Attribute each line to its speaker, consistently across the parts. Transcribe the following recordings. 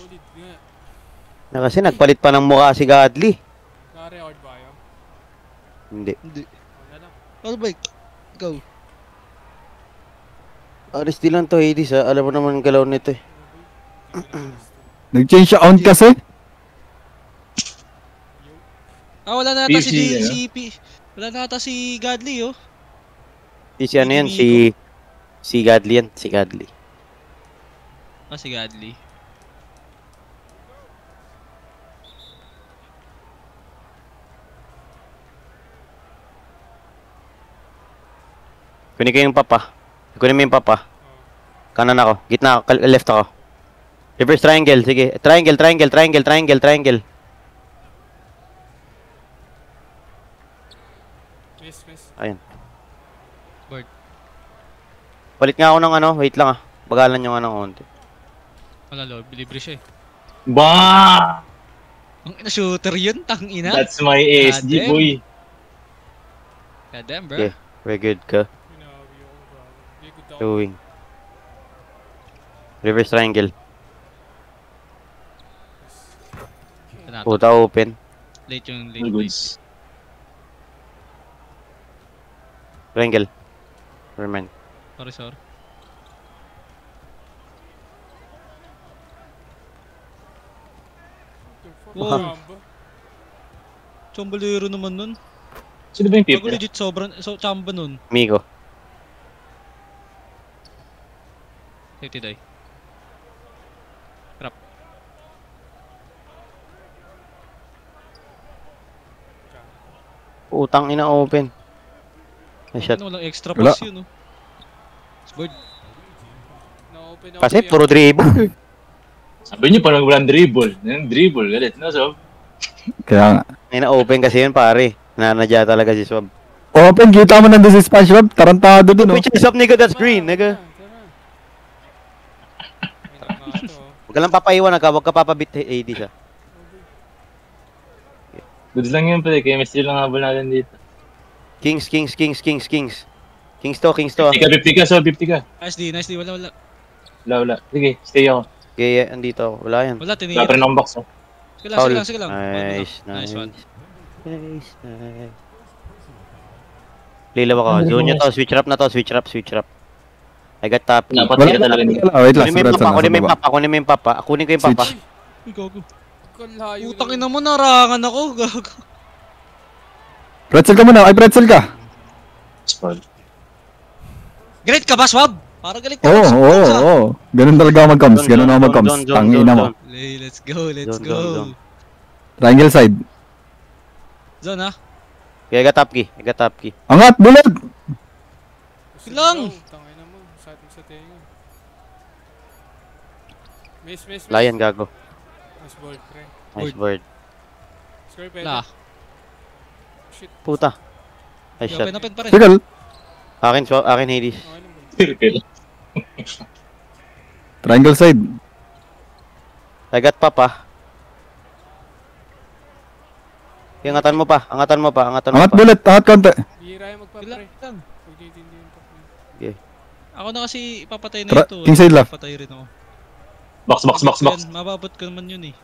Speaker 1: Solid nga.
Speaker 2: Na kasi nagpalit pa ng mukha si Godly.
Speaker 1: Naka-record ba yun?
Speaker 2: Hindi.
Speaker 1: Wala lang.
Speaker 3: All bike. Go.
Speaker 2: Aris di lang to, Hades ha. Alam mo naman galaw nito eh.
Speaker 4: Nag-change siya on kasi.
Speaker 3: Wala na ata
Speaker 5: PC,
Speaker 3: si wala na ata si Godly, oh.
Speaker 2: Si ano yan? Si Godly yan. Si Godly.
Speaker 3: Si Godly.
Speaker 2: Kunin ko yung papa. Kunin mo yung papa. Kanan ako. Gitna ako. Left ako. Reverse triangle. Sige. Triangle, triangle, triangle, triangle, triangle.
Speaker 1: Miss.
Speaker 2: Ayun.
Speaker 3: Board.
Speaker 2: Palit nga ako ng ano. Wait lang ah. Bagalan yung ano konti.
Speaker 3: Wala, Lord. Libre siya eh.
Speaker 5: Bah!
Speaker 3: Ang ina shooter yun, tangina.
Speaker 5: That's my ASG,
Speaker 3: Goddamn.
Speaker 5: boy.
Speaker 3: Goddamn, bro.
Speaker 2: Okay. Very good ka.
Speaker 1: Pinawi ako ba? Hindi good ako.
Speaker 2: Doing. Reverse triangle. Puta open.
Speaker 3: Late yung
Speaker 5: All
Speaker 3: late.
Speaker 5: goods.
Speaker 2: Triangle. Never mind.
Speaker 3: Sorry. Wow. Chombolero naman nun.
Speaker 5: Sino ba yung
Speaker 3: Bago
Speaker 5: people?
Speaker 3: legit sobrang chamba nun.
Speaker 2: Migo.
Speaker 3: Safety die. Crap.
Speaker 2: Utang ina open. Ay, shot.
Speaker 3: Ano, walang extra
Speaker 4: Wala.
Speaker 3: pass yun, oh. Board.
Speaker 1: Na-open ako.
Speaker 2: Kasi puro dribble.
Speaker 5: Sabi niyo parang walang dribble. Yung dribble, galit. No, so?
Speaker 4: Kaya nga.
Speaker 2: Ay na open kasi yun pare. Nanadya talaga si Swab.
Speaker 4: Open, kita mo nandun si SpongeBob. Tarantado dun, oh.
Speaker 2: Which is up nigga, that's green nigga. Huwag ka lang papaiwan, huwag ka papabit AD siya.
Speaker 5: Goods lang yun pala. Chemistry lang habol natin dito.
Speaker 2: Kings. Kings to.
Speaker 5: 50 ka, so 50 ka.
Speaker 3: Nice D. Wala.
Speaker 5: Wala. Sige, stay ako.
Speaker 2: Okay, andito ako. Wala yan.
Speaker 3: Wala,
Speaker 5: Wala
Speaker 3: tinira.
Speaker 5: pa rin akong box, oh.
Speaker 3: Sige lang.
Speaker 2: Nice
Speaker 3: one.
Speaker 2: Nice. Lilaw ako. Zone nyo to. Switch up na to. Switch up. I got top.
Speaker 5: Dapat
Speaker 4: Wala
Speaker 5: sila talaga
Speaker 4: na.
Speaker 5: dito.
Speaker 4: Wait lang,
Speaker 2: Kunin mo yung
Speaker 4: Brad,
Speaker 2: papa.
Speaker 4: nasa
Speaker 2: Kunin mo yung
Speaker 4: baba.
Speaker 2: papa. Kunin ko yung papa.
Speaker 4: Switch.
Speaker 3: Uy, gago.
Speaker 1: Kalayo
Speaker 3: Utang ina mo, narangan ako. Gago.
Speaker 4: Pretzel ka muna. Ay, pretzel ka.
Speaker 5: Spoil.
Speaker 3: Galit ka ba, Swab? Para galit ka.
Speaker 4: Oo. Ganun talaga ako mag-coms. Ganun ako mag-coms.
Speaker 2: Zone.
Speaker 4: Tangina mo.
Speaker 3: Let's go.
Speaker 2: Zone.
Speaker 4: Triangle side.
Speaker 3: Zone, ha?
Speaker 2: Okay, I got top key.
Speaker 4: Angat, bullet!
Speaker 3: Lang.
Speaker 1: Tangina mo. Sa tenga. Miss.
Speaker 2: Lion gago.
Speaker 1: Nice ball, pre.
Speaker 2: Nice bird.
Speaker 1: Square pwede.
Speaker 3: La.
Speaker 1: Shit.
Speaker 2: Puta. Nice shot.
Speaker 3: Open pa rin.
Speaker 4: Circle.
Speaker 2: Akin Hades.
Speaker 1: Okay lang ba?
Speaker 5: Circle.
Speaker 4: Triangle side.
Speaker 2: I got papa. Angatan mo pa.
Speaker 4: Angat bullet. Angat konti.
Speaker 1: Bihira yung magpa-pre.
Speaker 3: Lang.
Speaker 1: Huwag naiintindihan pa.
Speaker 3: Ako na kasi ipapatay na ito.
Speaker 4: King side left.
Speaker 3: Ipapatay rin ako.
Speaker 5: Box.
Speaker 3: Yan, mababot ko naman yun eh.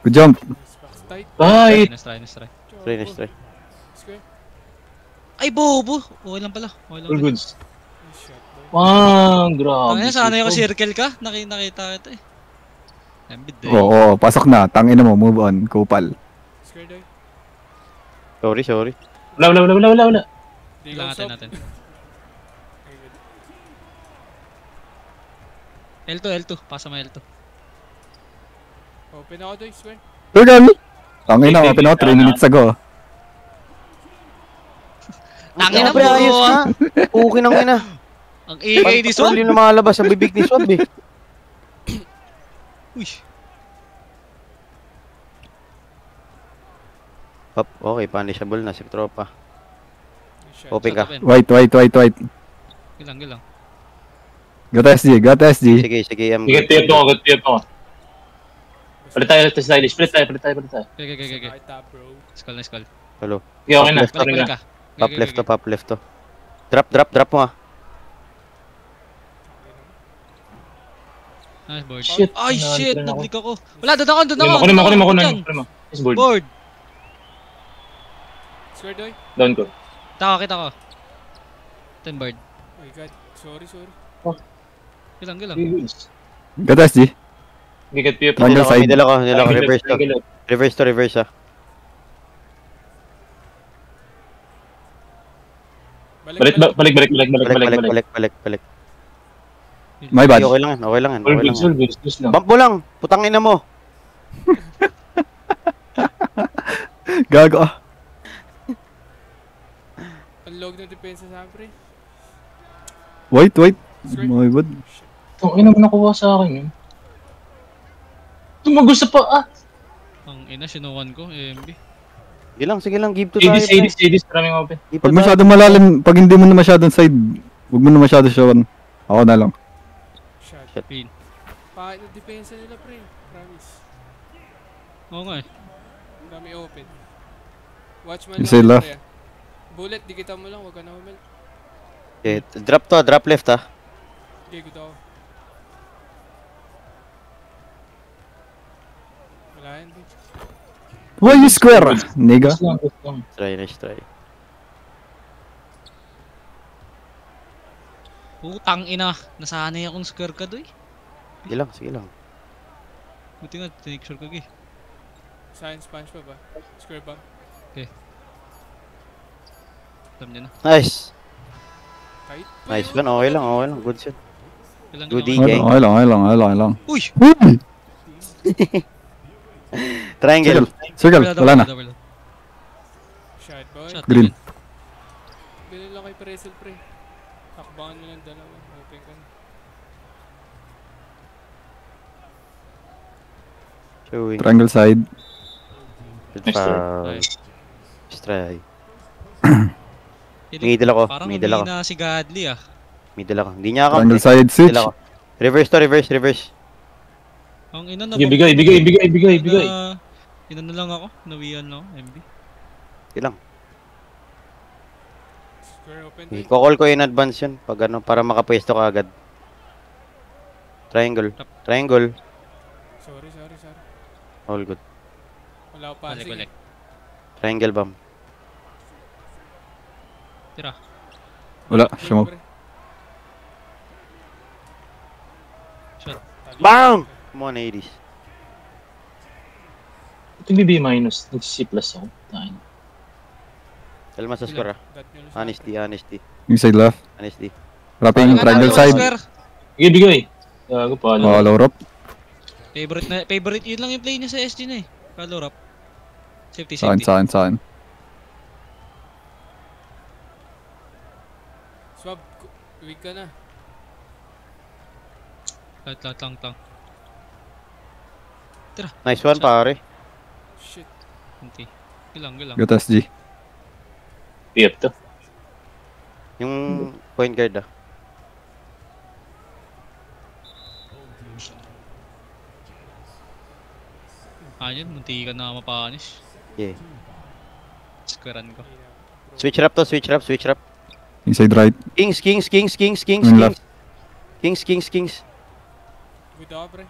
Speaker 4: Good jump.
Speaker 1: Box tight.
Speaker 5: Bye!
Speaker 3: Nice try.
Speaker 2: Try.
Speaker 1: Square.
Speaker 3: Ay, bobo! Okay lang pala.
Speaker 5: All goods.
Speaker 1: Nice shot, boy.
Speaker 5: Wow, grabe.
Speaker 3: Tangina, sana yung circle ka. Nakita kita eh. Embed eh.
Speaker 4: Oo, pasok na. Tangina mo. Move on. Kupal.
Speaker 1: Square die.
Speaker 2: Sorry.
Speaker 5: Wala.
Speaker 1: Di
Speaker 3: Kailangan
Speaker 1: go
Speaker 3: natin.
Speaker 1: sub.
Speaker 3: L2. Pasa mo L2.
Speaker 1: Open ako doy, square.
Speaker 4: Circle! Tangina, open ako 3 minutes ago.
Speaker 3: Tangina
Speaker 2: Pre, ayos
Speaker 3: mo!
Speaker 2: na. Okay nang ina.
Speaker 3: Ang ingay ni Swab.
Speaker 2: Yung lumalabas sa bibig ni Swab eh.
Speaker 3: Uy.
Speaker 2: Okay, punishable na si tropa.
Speaker 1: Nice shot.
Speaker 2: Open ka.
Speaker 4: White.
Speaker 3: Gilang.
Speaker 4: Got SG.
Speaker 2: Sige,
Speaker 5: Get tiyo to. Palit tayo sa stylish. Palit tayo.
Speaker 3: Okay.
Speaker 1: Right up, bro.
Speaker 3: Skull.
Speaker 2: Hello.
Speaker 5: Okay, okay na.
Speaker 3: Balik ka.
Speaker 2: Pop left to. Drop mo ah.
Speaker 3: Nice board.
Speaker 5: Shit.
Speaker 3: Ay, shit!
Speaker 5: Nag-run ako.
Speaker 3: Nag-leak ako. Wala, doon ako.
Speaker 5: Kunin mo.
Speaker 3: Dyan.
Speaker 5: Nice board.
Speaker 3: Board.
Speaker 1: Square doy.
Speaker 5: Down ko.
Speaker 3: Kita ko. 10 board.
Speaker 1: Oh my god. Sorry.
Speaker 3: Gilang.
Speaker 4: Got SG.
Speaker 5: Gigat PF.
Speaker 4: Triangle side.
Speaker 2: Middle ako. Reverse to. Reverse ah.
Speaker 5: Balik.
Speaker 4: My bad.
Speaker 2: Okay lang yan. Okay lang yan.
Speaker 5: All goods lang.
Speaker 2: Bump mo lang. Putang ina mo.
Speaker 4: Gago ah.
Speaker 1: Ang log ng depensa sa pre.
Speaker 4: Wait.
Speaker 1: Square.
Speaker 4: My bad.
Speaker 5: Kung ina mo nakuha sa akin yun. Tumagos sa pa.
Speaker 3: Ang ina, sinuwan ko. AMB.
Speaker 2: Sige lang. Give to tayo.
Speaker 5: Sadis. Maraming open.
Speaker 2: Give to
Speaker 4: Pag
Speaker 2: tayo.
Speaker 4: masyadong malalim, pag hindi mo na masyadong side, huwag mo na masyado siya. Ako na lang.
Speaker 1: Shot.
Speaker 3: Pin.
Speaker 1: Pahit na depensa nila pre. Promise.
Speaker 3: Oo nga eh.
Speaker 1: Dami open. Watch man
Speaker 4: Inside
Speaker 1: lang.
Speaker 4: left.
Speaker 1: Pre. Bullet, dikita mo lang. Huwag ka na humil.
Speaker 2: Okay, drop left ah.
Speaker 1: Okay, good ako. Wala yan, bitch.
Speaker 4: Why you square? Nigga.
Speaker 5: Goods lang.
Speaker 2: Nice try.
Speaker 3: Putang ina. Nasanay akong square ka doy.
Speaker 2: Sige lang.
Speaker 3: Buti nga, tinake sure ka gi.
Speaker 1: Science punch pa ba? Square bomb.
Speaker 3: Alam niya na.
Speaker 2: Nice.
Speaker 1: Kahit pa
Speaker 2: Nice
Speaker 1: yun.
Speaker 2: one. Okay lang. Good shot.
Speaker 3: Gilang.
Speaker 2: Good
Speaker 3: Gilang.
Speaker 2: Gang.
Speaker 4: Okay lang.
Speaker 3: Uy!
Speaker 4: Uy!
Speaker 2: Triangle.
Speaker 4: Circle. Wala na.
Speaker 3: Double.
Speaker 1: Shot boy.
Speaker 3: Shot.
Speaker 4: Green.
Speaker 1: Ganun lang kay Presel pre. Takbangan mo ng dalawa. Open ka na.
Speaker 2: Showing.
Speaker 4: Triangle side.
Speaker 2: Good
Speaker 5: Next
Speaker 2: foul.
Speaker 3: Nice.
Speaker 2: Nice try.
Speaker 3: Feeling-
Speaker 2: Middle ako.
Speaker 3: Parang
Speaker 2: Middle ako.
Speaker 3: humina si Godly ah.
Speaker 2: Hindi niya ako.
Speaker 4: Triangle side switch.
Speaker 2: Middle ako. Reverse.
Speaker 3: Ang ina na.
Speaker 5: Bigay.
Speaker 3: Ina na lang ako. Nawian lang ako. MB.
Speaker 2: Sige lang.
Speaker 1: Square open doy.
Speaker 2: I-call ko in advance yun. Pag ano, para makapwesto ka agad. Triangle.
Speaker 1: Sorry.
Speaker 2: All good.
Speaker 1: Wala pa.
Speaker 3: Balik.
Speaker 2: Triangle bomb.
Speaker 3: Tira.
Speaker 4: Wala. Smoke.
Speaker 3: Shot.
Speaker 2: Bang! Come on, 80s.
Speaker 5: Ito yung B-, nag-C plus ako. Tain.
Speaker 2: Kalma sa score ah.
Speaker 1: Dot nyo lang sa
Speaker 2: Honesty.
Speaker 4: Inside left. Wrapping
Speaker 3: Wala
Speaker 4: triangle
Speaker 3: na,
Speaker 4: side.
Speaker 3: square.
Speaker 5: Bigay. Gago pa.
Speaker 4: Follow rope.
Speaker 3: Favorite yun lang yung play niya sa SG na eh. Follow up. Safety.
Speaker 4: Saan.
Speaker 1: Swab. Weak ka na.
Speaker 3: Lahat lang.
Speaker 2: Nice one, pare.
Speaker 1: Shit.
Speaker 3: Kunti. Gilang.
Speaker 4: Got SG.
Speaker 5: PF to.
Speaker 2: Yung point guard ah.
Speaker 3: Ayun, munti ka na mapanish.
Speaker 2: Yeah.
Speaker 3: Squarean ko.
Speaker 2: Switch rap.
Speaker 4: Inside right.
Speaker 2: Kings.
Speaker 4: Yung left.
Speaker 2: Kings.
Speaker 1: Good ako pre.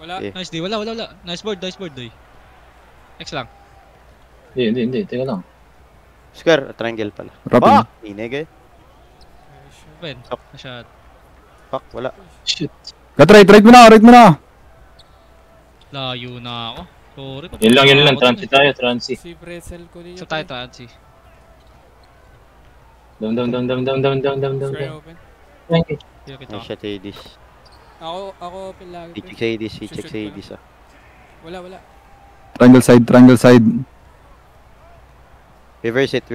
Speaker 1: Wala.
Speaker 2: Okay.
Speaker 3: Nice D. Wala. Nice board doy. X lang.
Speaker 5: Hindi. Teka lang.
Speaker 2: Square, triangle pala.
Speaker 4: Wrapping.
Speaker 2: Fuck! Inig eh.
Speaker 1: Nice shot.
Speaker 3: Open.
Speaker 2: Stop.
Speaker 3: Shot.
Speaker 2: Fuck, wala.
Speaker 5: Shit.
Speaker 4: Got right mo na.
Speaker 3: Layo na ako. Sorry.
Speaker 5: Yun lang.
Speaker 3: ako dun
Speaker 5: Transi tayo. Transi.
Speaker 1: Si Pretzel ko din
Speaker 3: eh.
Speaker 1: yung
Speaker 3: Sa tayo Transi.
Speaker 5: Down.
Speaker 1: Square open.
Speaker 5: Thank you.
Speaker 3: Hindi kita.
Speaker 2: Nice shot, 80s.
Speaker 1: Ako open lagi pre.
Speaker 2: C-check sa 80s ah.
Speaker 1: Wala.
Speaker 4: Triangle side.
Speaker 2: Reverse it.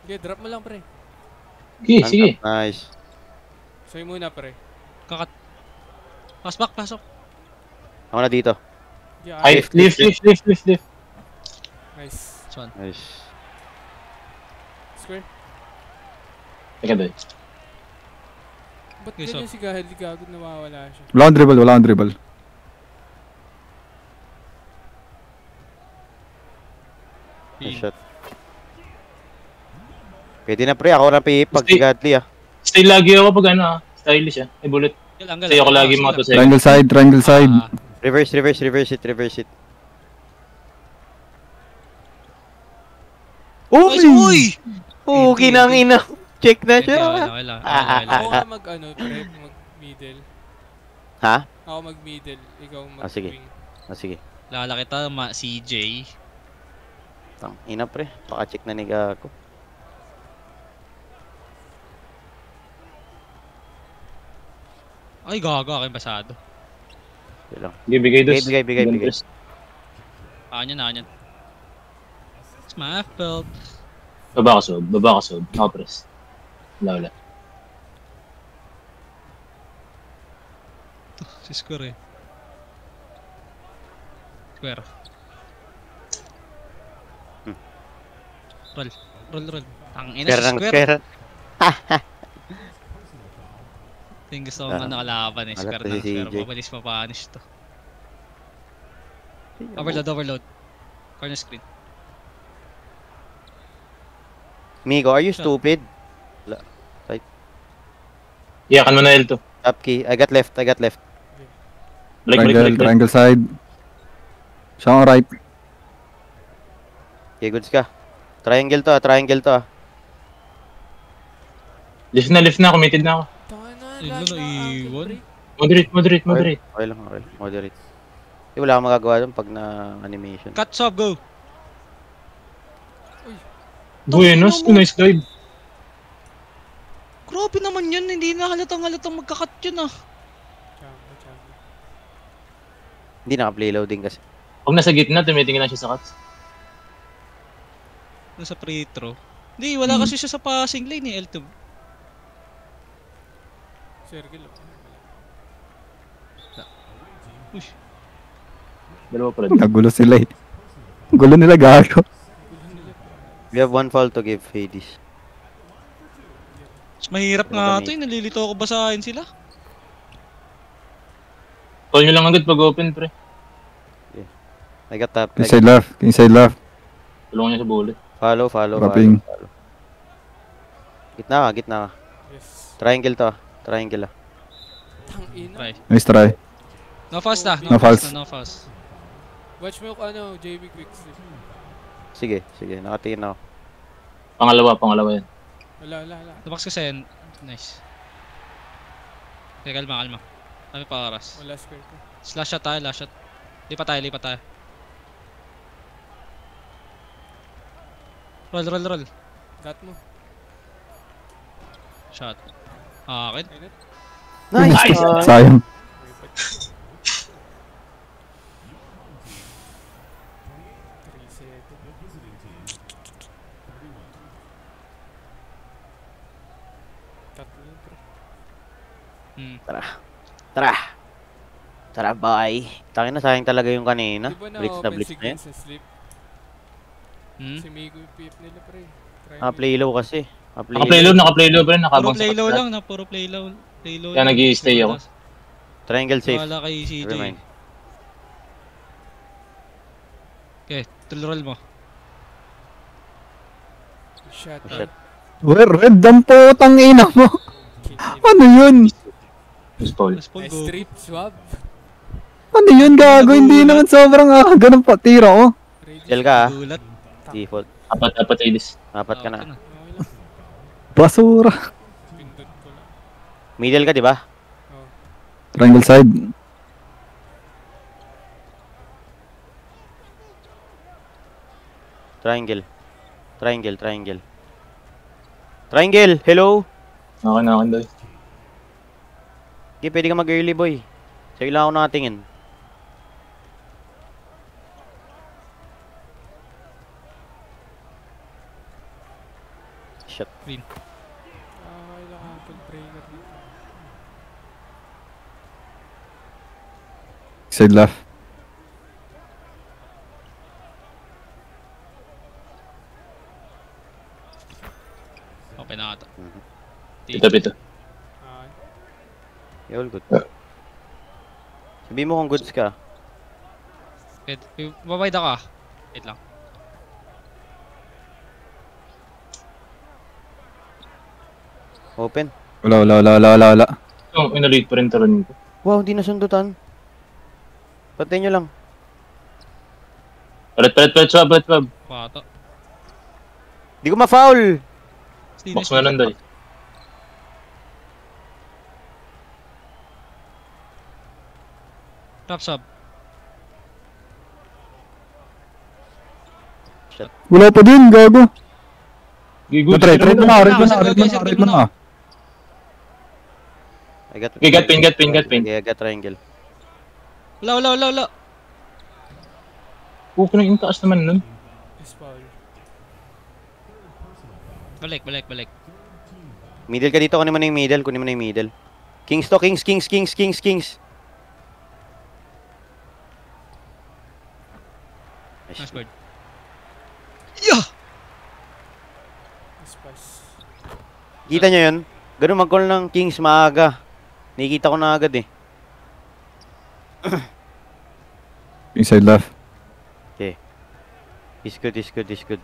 Speaker 1: Okay, drop mo lang pre.
Speaker 5: Sige.
Speaker 2: Nice.
Speaker 1: Soy muna pre.
Speaker 3: Pasok.
Speaker 2: Ako na dito.
Speaker 1: Yeah,
Speaker 5: Ay, lift.
Speaker 1: Nice.
Speaker 3: Swan.
Speaker 2: Nice.
Speaker 1: Square.
Speaker 5: Teka doy.
Speaker 1: Ba't
Speaker 3: Okay,
Speaker 1: ganyan si Gaheli gagod nawawala siya?
Speaker 4: Wala akong dribble.
Speaker 2: Nice shot. Pwede na pre, ako na pihip pag si Gadley ah.
Speaker 5: Stay lagi ako pag ano stylish Ay bullet.
Speaker 3: Anggal.
Speaker 5: Stay ako lagi mga 2 seconds.
Speaker 4: Triangle side.
Speaker 2: Reverse it.
Speaker 3: Nice,
Speaker 2: Uy!
Speaker 3: uy!
Speaker 2: Oh, kinangina. Check na siya.
Speaker 1: Ako nga mag-middle.
Speaker 2: Ha?
Speaker 1: Ako mag-middle. Ikaw
Speaker 2: sige.
Speaker 1: mag-wing.
Speaker 2: Sige.
Speaker 3: Lala kita, CJ.
Speaker 2: Tang ina pre. Paka-check na ni Gago.
Speaker 3: Ay, gago, aking basado.
Speaker 2: Okay lang.
Speaker 5: Bigay dos.
Speaker 2: Bigay.
Speaker 3: Anyan. It's my fault.
Speaker 5: Baba ka sob. Nakapress. Wala.
Speaker 3: Si Square eh. Square. Roll. Tangina si Square.
Speaker 2: Square.
Speaker 3: Yung gusto ko nga nakalaban eh. Square
Speaker 2: Alat
Speaker 3: na
Speaker 2: si
Speaker 3: Square.
Speaker 2: CJ.
Speaker 3: Mabilis mapanish to. Overload. Corner screen.
Speaker 2: Migo, are you stupid?
Speaker 5: Iyakan mo na L2.
Speaker 2: Top key. I got left.
Speaker 5: Balik.
Speaker 4: Triangle side. Siya ang right.
Speaker 2: Okay, goods ka. Triangle to.
Speaker 5: Lift na. Committed na ako.
Speaker 1: Tanga na,
Speaker 3: Iwan.
Speaker 5: Moderate.
Speaker 2: Okay lang. Moderate. Wala akong magagawa doon pag na-animation.
Speaker 3: Cut sub, go!
Speaker 5: Buenos, nice dive.
Speaker 3: Grabe naman yun, hindi na halatang magkakat yun ah.
Speaker 1: Chambo.
Speaker 2: Hindi naka-play loading kasi.
Speaker 5: Pag nasa gitna, tumitingin lang siya sa cuts.
Speaker 3: Nasa free throw. Hindi, wala kasi siya sa passing lane eh, L2.
Speaker 1: Circle.
Speaker 3: Uy,
Speaker 5: Dalawa pala.
Speaker 4: Nagulo sila eh. Gulo nila Gago.
Speaker 2: We have one foul to give Hades.
Speaker 3: mas mahirap nga ito eh, nalilito ako basahin sila.
Speaker 5: Call nyo lang agad pag open, pre.
Speaker 2: I got top.
Speaker 4: Inside left.
Speaker 5: Tulungan niya sa bullet.
Speaker 2: Follow.
Speaker 4: Wrapping.
Speaker 2: Gitna ka.
Speaker 1: Yes.
Speaker 2: Triangle to. Triangle ah.
Speaker 1: Tangina.
Speaker 3: Try.
Speaker 4: Nice try.
Speaker 3: No fast ah,
Speaker 4: No fouls.
Speaker 3: no fast.
Speaker 1: Watch mo yung JB quick slip.
Speaker 2: Sige. Nakatingin ako.
Speaker 5: Pangalawa yan.
Speaker 1: Wala.
Speaker 3: Tumax kasi yan. Nice. Okay, kalma. Kami pa oras.
Speaker 1: Wala square ko.
Speaker 3: Last shot. Lipat tayo. Roll.
Speaker 1: Got mo.
Speaker 3: Shot. Akin.
Speaker 1: Ayun.
Speaker 2: Nice!
Speaker 4: Sayang.
Speaker 2: Tara, bye. Tangin na, sayang talaga yung kanina.
Speaker 1: Di ba
Speaker 2: Blitz na
Speaker 1: open
Speaker 2: blitz
Speaker 1: si
Speaker 2: na yan.
Speaker 1: Gin sa slip? Si Migo yung PF nila pre.
Speaker 2: Naka-play low kasi.
Speaker 5: Naka-play low pa rin.
Speaker 3: Puro
Speaker 5: Nakabang
Speaker 3: play
Speaker 5: sa
Speaker 3: low
Speaker 5: cuts.
Speaker 3: lang na, puro play low.
Speaker 5: Kaya nag-i-stay ako.
Speaker 2: Triangle safe.
Speaker 3: Wala kay CJ.
Speaker 2: Never mind.
Speaker 3: Okay, roll mo.
Speaker 1: Shot.
Speaker 2: Shot.
Speaker 4: Red po, tangina mo. Ano yun?
Speaker 5: Just foul.
Speaker 3: Last ball,
Speaker 1: Nice
Speaker 3: go.
Speaker 1: strip swab.
Speaker 4: Ano yun Gago? Hindi naman sobrang ganun pa. Tira oh.
Speaker 2: Gel ka ah.
Speaker 3: Gulat.
Speaker 2: Default.
Speaker 5: Apat Hades.
Speaker 2: Apat ka na.
Speaker 1: Okay lang.
Speaker 4: Basura.
Speaker 1: Pindot ko lang.
Speaker 2: Middle ka, di ba?
Speaker 1: Oh.
Speaker 4: Triangle side.
Speaker 2: Triangle! Hello?
Speaker 5: Akin doy.
Speaker 2: Okay, pwede ka mag-early boy. Sa'yo lang ako nakatingin. Shot.
Speaker 3: Green.
Speaker 1: Kailangan ankle breaker dito.
Speaker 4: Side left.
Speaker 3: Okay na ata.
Speaker 5: Pito.
Speaker 1: Ah,
Speaker 2: Yeah, all good. Sabihin mo kung goods ka.
Speaker 3: Wait, babayda ka. Wait lang.
Speaker 2: Open.
Speaker 4: Wala.
Speaker 5: Oh, inalate pa rin talon ko.
Speaker 2: Wow, hindi nasundutan. Patay nyo lang.
Speaker 5: Palit, swab.
Speaker 3: Pato.
Speaker 2: Di ko ma-foul.
Speaker 5: Box mo na lang, Doy.
Speaker 3: Trap sub.
Speaker 4: Wala pa din, gago.
Speaker 5: Gigo.
Speaker 4: Try mo na, red mo na.
Speaker 2: I got
Speaker 5: Okay, got pin.
Speaker 2: Okay, I got triangle.
Speaker 3: Wala.
Speaker 5: Puko na yung taas naman nun.
Speaker 1: Is foul.
Speaker 3: Balik.
Speaker 2: Middle ka dito, kunin mo na yung middle. Kings to, kings.
Speaker 3: Nice bird. Yeah!
Speaker 1: Is pass.
Speaker 2: Kita nyo yun? Ganun mag-call ng kings maaga. Nakikita ko na agad eh.
Speaker 4: Inside left.
Speaker 2: Okay. Is good.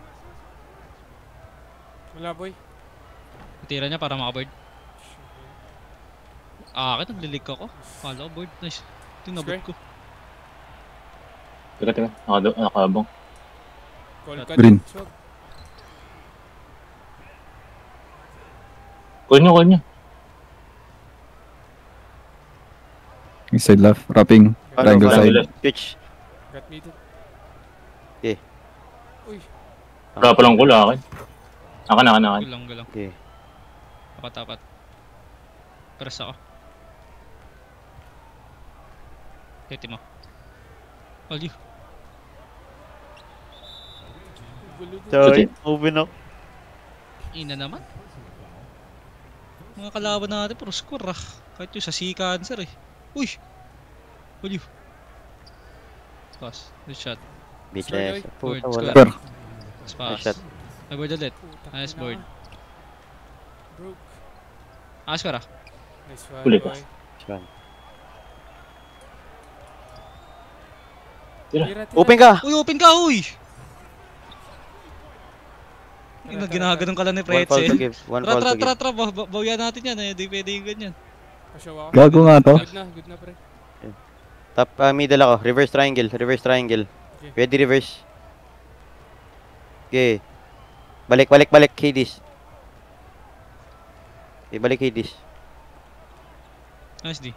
Speaker 1: Wala, boy.
Speaker 3: Tira niya para makabird. Akin, naglilig ako. Kala ko bird. Nice. Tinabot ko.
Speaker 5: Teka. Nakabong.
Speaker 1: Call ka
Speaker 4: Green.
Speaker 1: din, swab.
Speaker 5: Call nyo.
Speaker 4: Inside left. Wrapping. Triangle
Speaker 5: Triangle.
Speaker 4: side.
Speaker 2: Switch.
Speaker 1: Got middle.
Speaker 2: Okay.
Speaker 1: Uy.
Speaker 5: Wala pa lang call akin. Akan.
Speaker 3: Gulang.
Speaker 2: Okay.
Speaker 3: Tapat. Press ako. Hiti mo. All you.
Speaker 1: Gulo.
Speaker 2: Sorry. Open up.
Speaker 3: Ina naman. Mga kalaban natin pero score ah. Kahit yung sa C-cancer eh. Uy! All you. Pass. Good shot.
Speaker 2: Bitches.
Speaker 3: Board.
Speaker 2: Puta, wala.
Speaker 4: Super.
Speaker 3: Pass.
Speaker 2: shot.
Speaker 3: May board ulit.
Speaker 1: Puta
Speaker 3: Nice
Speaker 1: ka na.
Speaker 3: board.
Speaker 1: Broke.
Speaker 3: Score ah.
Speaker 1: Nice one,
Speaker 5: Ulit.
Speaker 1: boy.
Speaker 2: Yan.
Speaker 1: Tira.
Speaker 2: Open ka!
Speaker 3: Uy, open ka, uy! Ginaganon ka lang ni
Speaker 2: One fall to
Speaker 3: Pretzel.
Speaker 2: give. One fall to give.
Speaker 3: Tara. Bawian natin yan eh. Di pwede yung ganyan.
Speaker 1: Pasyaw ako.
Speaker 4: Gago nga to.
Speaker 1: Good na, pre.
Speaker 2: Top middle ako. Reverse triangle.
Speaker 1: Okay.
Speaker 2: Ready reverse. Okay. Balik. Hades. Okay, balik Hades.
Speaker 3: Nice D.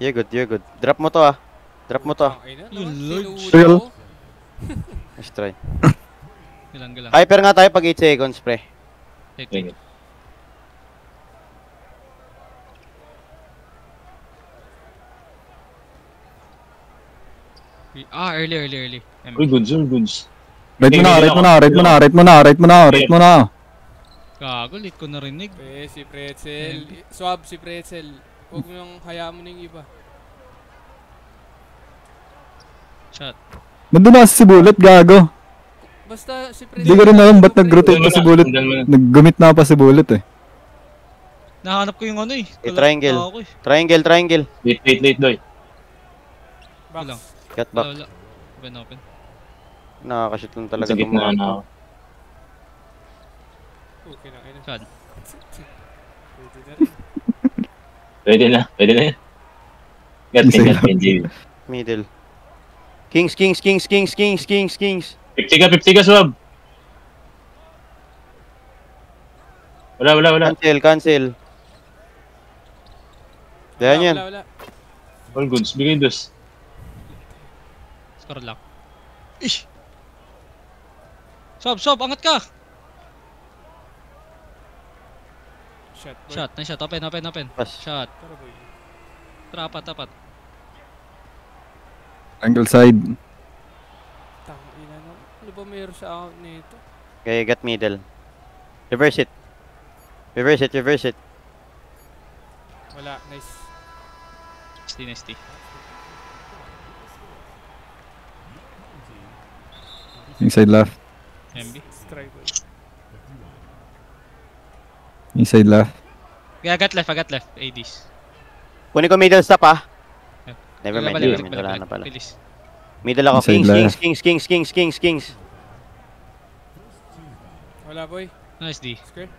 Speaker 2: You're good. Drop mo to ah.
Speaker 1: Ay na,
Speaker 3: Yun,
Speaker 1: naman.
Speaker 3: Lord.
Speaker 1: Tinuuna
Speaker 4: Real.
Speaker 1: ako.
Speaker 2: Let's try.
Speaker 3: Galang.
Speaker 2: Hyper nga tayo pag 8 seconds, pre.
Speaker 3: Take. Early.
Speaker 5: Uy, goods.
Speaker 4: Right mo na.
Speaker 3: Gago, late ko narinig.
Speaker 1: Si Pretzel. Swab si Pretzel. Huwag mo nang hayaan mo na yung iba.
Speaker 3: Shot.
Speaker 4: Nandun na si Bullet, gago.
Speaker 1: Basta si Pretzel.
Speaker 4: Hindi ko rin alam ba't nag-rotate pa si Bullet.
Speaker 5: Sundan mo na.
Speaker 4: Nag-gumit na pa si Bullet eh.
Speaker 3: Nahanap ko yung ano eh.
Speaker 2: Triangle.
Speaker 3: Ako eh.
Speaker 2: Triangle.
Speaker 5: Late, Doy.
Speaker 1: Box.
Speaker 3: Lang.
Speaker 2: Cut back.
Speaker 3: Wala. Open.
Speaker 2: Nakakashoot lang talaga
Speaker 5: Sa
Speaker 2: itong
Speaker 5: gitna
Speaker 2: mga.
Speaker 5: na.
Speaker 1: Okay na.
Speaker 3: Shot.
Speaker 1: Pwede na rin.
Speaker 5: Pwede na yan. Got pin, JB.
Speaker 2: Middle. Kings.
Speaker 5: 50 ka, swab. Wala.
Speaker 2: Cancel. Dayan yan.
Speaker 1: Wala.
Speaker 5: All goods, bigay dos.
Speaker 3: Score lang. Ish! Sob, angat ka!
Speaker 1: Shot, boy.
Speaker 3: Shot, nice shot. Open.
Speaker 2: Pass.
Speaker 3: Shot.
Speaker 1: Tara, boy.
Speaker 3: Tapat.
Speaker 4: Triangle side.
Speaker 1: Tangina na. Ano ba mayroon sa account nito?
Speaker 2: Okay, got middle. Reverse it.
Speaker 1: Wala. Nice.
Speaker 3: Nice D.
Speaker 4: Inside left.
Speaker 3: MB.
Speaker 1: Strike, boy.
Speaker 4: Inside left.
Speaker 3: I got left. ADs.
Speaker 2: Kunin ko middle stop ah.
Speaker 3: Yeah.
Speaker 2: Never mind.
Speaker 3: Balik.
Speaker 2: Wala na pala.
Speaker 3: Bilis.
Speaker 2: Middle ako.
Speaker 4: Inside
Speaker 2: Kings.
Speaker 1: Wala, boy.
Speaker 3: Nice D.
Speaker 1: Square.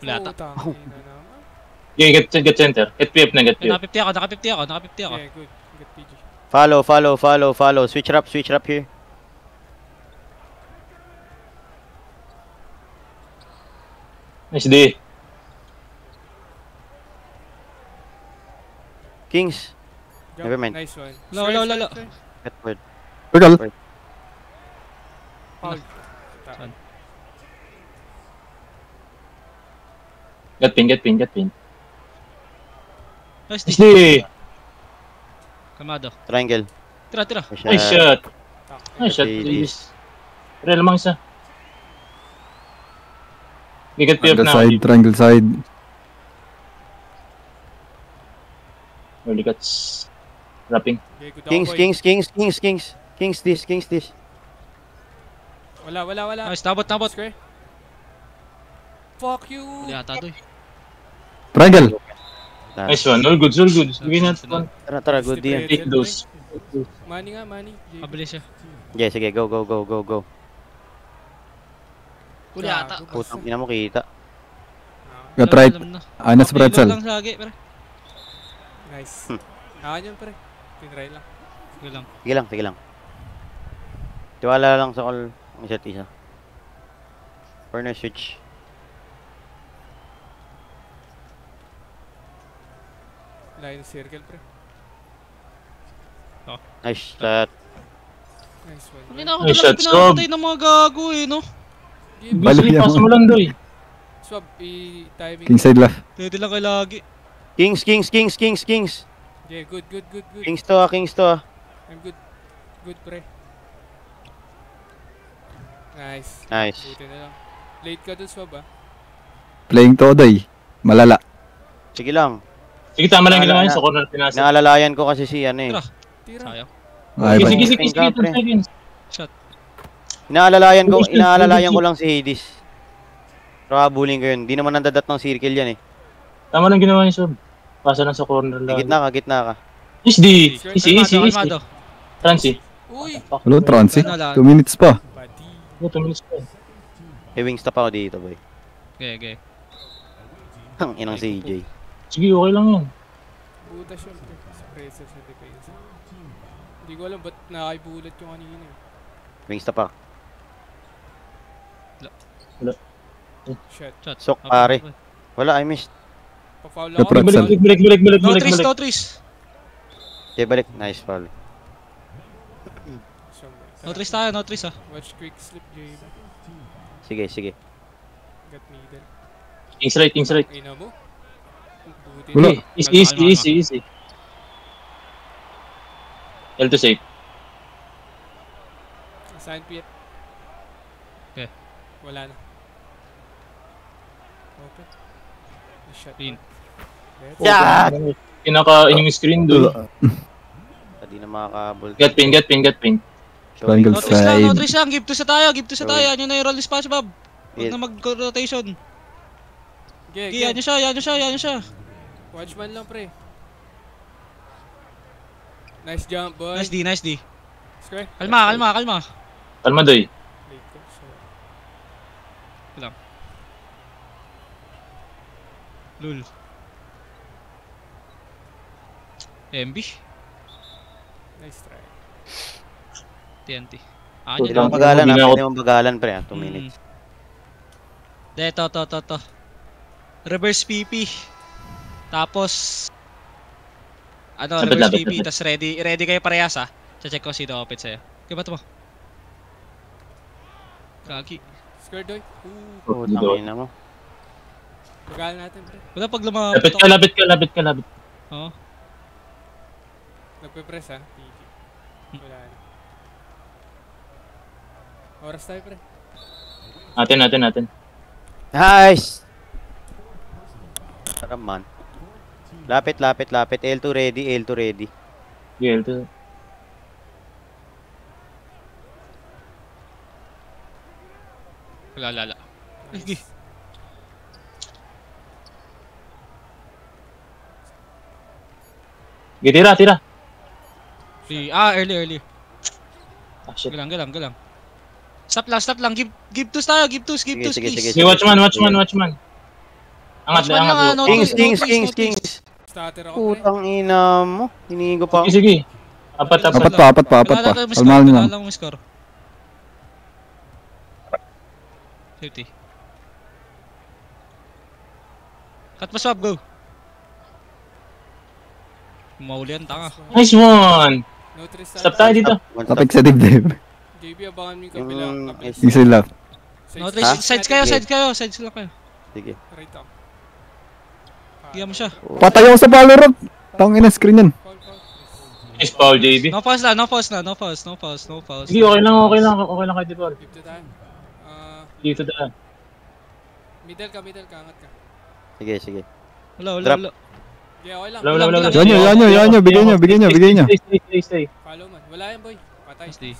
Speaker 3: Wala ata.
Speaker 1: Tangina naman.
Speaker 5: Okay, get center. Get PF na, get PF.
Speaker 3: Naka-50 ako, naka-50 ako, naka-50 ako.
Speaker 1: Okay, good. Good PG.
Speaker 2: Follow. Switch up here.
Speaker 5: Nice D.
Speaker 2: Kings.
Speaker 1: Jump.
Speaker 2: Never mind.
Speaker 1: Nice one.
Speaker 3: Wala.
Speaker 2: Get word.
Speaker 4: Turtle.
Speaker 1: Foul.
Speaker 3: Saan?
Speaker 5: Get pin.
Speaker 3: Nice
Speaker 5: Nice
Speaker 3: D.
Speaker 5: D.
Speaker 3: Kamado.
Speaker 2: Triangle.
Speaker 3: Tira.
Speaker 5: Nice shot. Nice shot,
Speaker 2: Okay,
Speaker 5: please. Pero lamang isa. Okay, get PF
Speaker 4: Triangle
Speaker 5: na.
Speaker 4: side.
Speaker 5: Early cuts. Wrapping.
Speaker 1: Okay, good ako, boy.
Speaker 2: Kings this.
Speaker 1: Wala.
Speaker 3: Nice, nabot.
Speaker 1: Square. Fuck you.
Speaker 3: Wala ata to eh.
Speaker 4: Triangle.
Speaker 5: Nice one. All good. Sige natin one.
Speaker 2: Tara, good
Speaker 1: Stay
Speaker 2: yan.
Speaker 1: ready,
Speaker 5: Take those.
Speaker 1: Money nga. JB.
Speaker 3: Mabilis siya.
Speaker 2: Yeah, sige, go.
Speaker 3: Huli ata.
Speaker 1: Gago,
Speaker 2: Putang
Speaker 1: basta.
Speaker 2: ina mo kita.
Speaker 4: Got right.
Speaker 3: Alam na.
Speaker 4: Anas
Speaker 3: Reload
Speaker 4: pretzel.
Speaker 3: lang lagi, pre.
Speaker 1: Nice. Akin yun, pre. Tinry lang.
Speaker 3: Sige lang.
Speaker 2: Sige lang. Tiwala lang sa call ng isa't isa. Corner switch.
Speaker 1: Line circle, pre.
Speaker 2: Nice shot.
Speaker 1: Nice one.
Speaker 3: Hindi na ako
Speaker 5: Nice
Speaker 3: talaga
Speaker 5: shot,
Speaker 3: pinapatay ng mga gago eh, no?
Speaker 1: Game.
Speaker 4: Balik
Speaker 5: Gusto
Speaker 4: yan.
Speaker 5: pass mo lang doy.
Speaker 1: Swab, i-timing.
Speaker 4: King side left.
Speaker 3: Pwede lang kay lagi.
Speaker 2: Kings.
Speaker 1: Yeah, good.
Speaker 2: Kings to ah.
Speaker 1: I'm good. Good, pre. Nice.
Speaker 2: Nice.
Speaker 1: Buti na lang. Late ka dun, Swab, ah.
Speaker 4: Playing Today. Malala.
Speaker 2: Sige lang.
Speaker 5: Sige, tama lang ginawa yun sa corner pinasa.
Speaker 2: Naalalayan ko kasi si ano eh.
Speaker 3: Tara.
Speaker 1: Tira.
Speaker 3: Sayang.
Speaker 4: Ay,
Speaker 5: Sige,
Speaker 4: ba?
Speaker 5: sige, 10 seconds.
Speaker 3: Shot.
Speaker 2: Inaalalayan ko lang si Hades. Pero habulin ko yun. Di naman nandadat ng circle yan eh.
Speaker 5: Tama lang ginawa niya, Sob. Pasa lang sa corner lang.
Speaker 2: Gitna ka.
Speaker 5: Easy D. Easy.
Speaker 3: Kalmado.
Speaker 5: Transi.
Speaker 1: Uy!
Speaker 4: Hello, Transi.
Speaker 3: Wala.
Speaker 4: 2 minutes pa.
Speaker 1: Badi.
Speaker 5: 2 minutes pa.
Speaker 2: Eh, wingstop ako dito, boy.
Speaker 3: Okay.
Speaker 2: Ang inang si EJ.
Speaker 5: Sige, okay lang yan.
Speaker 1: Buta siya, pre. Sa pressure sa defense. Hindi ko alam ba't nakaibulat yung kanina eh.
Speaker 2: Wingstop ako.
Speaker 1: Shot.
Speaker 3: Shot.
Speaker 2: Sok, pare. Wala, I missed.
Speaker 1: Pa-foul
Speaker 4: The
Speaker 1: ako.
Speaker 4: pretzel.
Speaker 5: Balik.
Speaker 3: No trees.
Speaker 2: Okay, balik. Nice foul.
Speaker 3: No trees tayo, no trees ah.
Speaker 1: Watch quick slip, JB.
Speaker 2: Sige.
Speaker 1: Got middle.
Speaker 5: Kings right.
Speaker 1: Ay na mo. Buti
Speaker 4: Wala.
Speaker 1: na.
Speaker 5: Easy. L to safe.
Speaker 1: Assign Piet.
Speaker 3: Okay.
Speaker 1: Wala na. Open. Shot.
Speaker 3: In.
Speaker 2: Yeah!
Speaker 5: Kinakain yung screen doon.
Speaker 2: Hindi na makakabol.
Speaker 5: Get pin.
Speaker 4: Triangle
Speaker 3: No trees
Speaker 4: side.
Speaker 3: lang. Give to sa tayo. Yan yung na-roll ni SpongeBob. Huwag na mag-rotation.
Speaker 1: Okay,
Speaker 3: Okay, yan yun siya.
Speaker 1: Watchman lang, pre. Nice jump, boy.
Speaker 3: Nice D.
Speaker 1: Square.
Speaker 3: Kalma.
Speaker 5: Kalma doy.
Speaker 1: Late ko. So,
Speaker 3: Lul. MB.
Speaker 1: nice try.
Speaker 3: TNT.
Speaker 5: Huwag
Speaker 3: Yan
Speaker 5: lang.
Speaker 3: lang.
Speaker 2: Bagalan
Speaker 5: Hindi na
Speaker 2: na.
Speaker 5: ako-
Speaker 2: Pwede mong bagalan, pre. 2 minutes.
Speaker 3: To. Reverse PP. Tapos
Speaker 5: Lapit,
Speaker 3: reverse
Speaker 5: lapit,
Speaker 3: PP.
Speaker 5: lapit.
Speaker 3: Tapos ready kayo parehas ah. Check ko sino open sa'yo. Okay, ba't mo? Kaki.
Speaker 1: Square, doy.
Speaker 2: Oh, tangina mo.
Speaker 1: Bagalan natin, pre.
Speaker 3: Wala pag lumapit
Speaker 5: Lapit ka.
Speaker 3: Oo.
Speaker 1: Nagpe-press, ha. PG. Wala na. Oras tayo, pre.
Speaker 5: Natin.
Speaker 2: Nice! Sarap man. Lapit. L2 ready.
Speaker 5: Sige, L to.
Speaker 3: Lala. Sige.
Speaker 5: Sige, tira.
Speaker 3: Early.
Speaker 5: Ah, shit.
Speaker 3: Galang. Stop lang. Give to tayo. Give to.
Speaker 2: Sige.
Speaker 5: Sige, watchman. Angat
Speaker 3: Watchman
Speaker 5: na,
Speaker 3: nga,
Speaker 5: angat.
Speaker 3: no,
Speaker 2: Kings,
Speaker 3: no,
Speaker 2: kings,
Speaker 3: no,
Speaker 2: kings,
Speaker 3: no,
Speaker 2: kings.
Speaker 1: Stutter ako, pre.
Speaker 2: Putang ina mo. Hinihingi ko pa.
Speaker 5: Sige, sige. Apat.
Speaker 4: Apat pa.
Speaker 3: Kailangan tayo may score,
Speaker 4: Kalmahan nyo lang.
Speaker 3: kailangan mo may score. Safety. Cut pa swap, go. Mauli yan, tanga.
Speaker 5: Nice one.
Speaker 1: No trace
Speaker 5: Stop tayo dito.
Speaker 4: Tapik sa dibdib.
Speaker 1: JB, abangan mo yung kabila.
Speaker 2: Yung
Speaker 1: Kabila.
Speaker 2: is-
Speaker 4: Easy left.
Speaker 3: No,
Speaker 1: Sides-
Speaker 2: Ha?
Speaker 3: sides kayo, sides kayo, sides lang kayo.
Speaker 2: Sige.
Speaker 1: Right ako.
Speaker 3: Bigyan mo siya.
Speaker 4: Patay ako sa Valorant. Tangina screen yan.
Speaker 1: Foul, foul.
Speaker 5: Nice foul, JB.
Speaker 3: No pause na, no pause na, no pause, no pause, no pause.
Speaker 5: Sige, okay lang kahit di foul.
Speaker 1: Keep the time.
Speaker 5: Dito na.
Speaker 1: Middle ka, angat ka.
Speaker 2: Sige, sige.
Speaker 3: Wala,
Speaker 2: Drop.
Speaker 3: wala.
Speaker 1: Yeah, okay lang.
Speaker 5: Wala.
Speaker 4: Yan nyo. Bigyan nyo.
Speaker 5: Stay.
Speaker 1: Follow man. Wala yan, boy. Patay.
Speaker 3: Stay.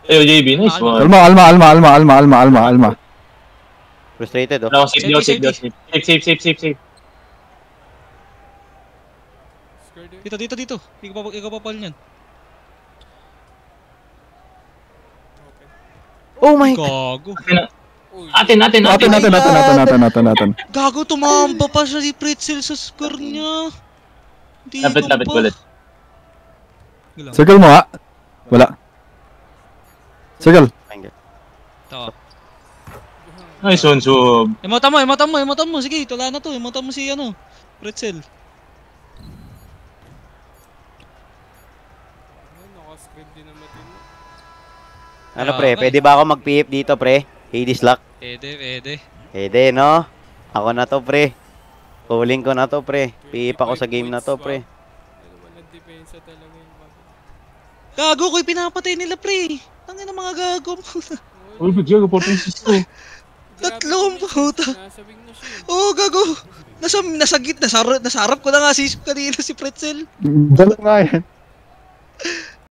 Speaker 5: Ayo, JB, nice one.
Speaker 4: Alma.
Speaker 2: Frustrated, oh.
Speaker 5: Wala akong safe
Speaker 3: Safety,
Speaker 5: daw. Safe.
Speaker 1: Square there.
Speaker 3: Dito. Ikaw pa pala niyan.
Speaker 1: Okay.
Speaker 2: Oh my god.
Speaker 3: Gago.
Speaker 1: Uy.
Speaker 5: Atin.
Speaker 4: Natin.
Speaker 3: Gago, tumamba pa siya si Pretzel sa score niya. Hindi
Speaker 5: Lapit
Speaker 3: pa.
Speaker 5: ulit.
Speaker 3: Galang.
Speaker 4: Circle mo ha. Wala. Circle.
Speaker 3: Taka.
Speaker 5: Nice one, sub.
Speaker 3: Emotan mo. Sige, tula na to. Emotan mo si Pretzel.
Speaker 1: Naka-script din naman din.
Speaker 2: Ano pre, pwede ba ako mag-PF dito pre? Hades lock.
Speaker 3: Pwede.
Speaker 2: Pwede, no? Ako na to pre. Calling ko na to pre. PF ako sa game na to pre.
Speaker 1: Walang depensa talaga yung mga.
Speaker 3: Gago ko'y pinapatay nila, pre. Tangin ng mga gago.
Speaker 5: Uy, bigyan ko 14-6
Speaker 3: Tatlong puta.
Speaker 1: Nasa wing na siya.
Speaker 3: Oh, gago. Nasa gitna, nasarap ko na nga si kanina si Pretzel.
Speaker 4: Dala nga yan.